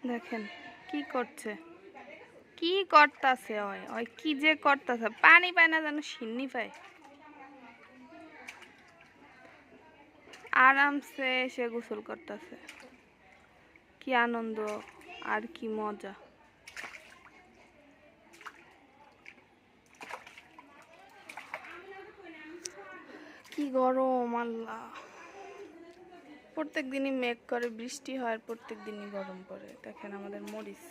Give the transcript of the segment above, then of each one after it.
দেখেন কি করছে, কি করতাছে, ওই ওই কি যে করতাছে, পানি পায় না যেন সিন্নি পায়। আরামসে এসে গোসল করতেছে, কি আনন্দ আর কি মজা। কি গরম আল্লাহ, প্রত্যেক দিনই মেঘ করে বৃষ্টি হয়, প্রত্যেক দিনই গরম পড়ে। দেখেন আমাদের মরিচ,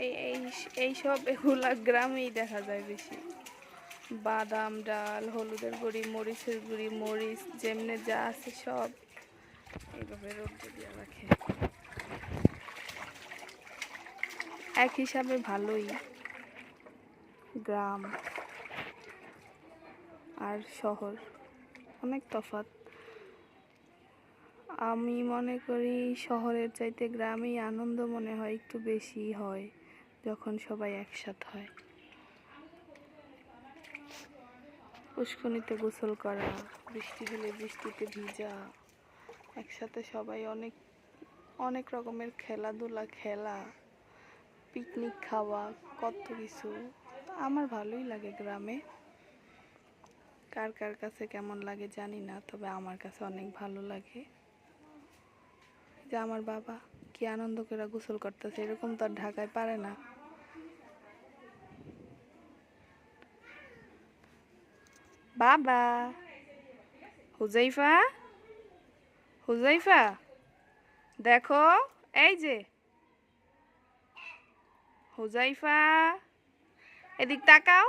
এই এই এইসব এগুলা গ্রামেই দেখা যায় বেশি। বাদাম ডাল, হলুদের গুঁড়ি, মরিচের গুঁড়ি, মরিচ যেমনে যা আছে সব এইভাবে রোদ্রে দিয়ে রাখে। এক হিসাবে ভালোই, গ্রাম আর শহর অনেক তফাৎ। আমি মনে করি শহরের চাইতে গ্রামেই আনন্দ মনে হয় একটু বেশি হয়, যখন সবাই একসাথ হয়। পুষ্করিণীতে গোসল করা, বৃষ্টি হলে বৃষ্টিতে ভিজা, একসাথে সবাই অনেক অনেক রকমের খেলাধুলা খেলা, পিকনিক খাওয়া, কত কিছু। আমার ভালোই লাগে গ্রামে। কার কার কাছে কেমন লাগে জানি না, তবে আমার কাছে অনেক ভালো লাগে। যে আমার বাবা কি আনন্দ করে গোসল করতেছে, এরকম তো আর ঢাকায় পারে না। বাবা, হুজাইফা, হুজাইফা দেখো, এই যে হুজাইফা, এদিক তাকাও।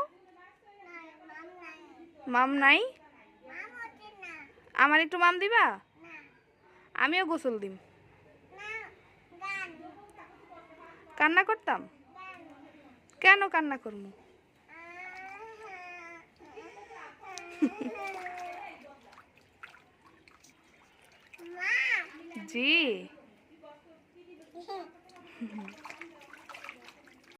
মাম নাই, আমার একটু মাম দিবা, আমিও গোসল দিম। কান্না করতাম, কেন কান্না করবো? জি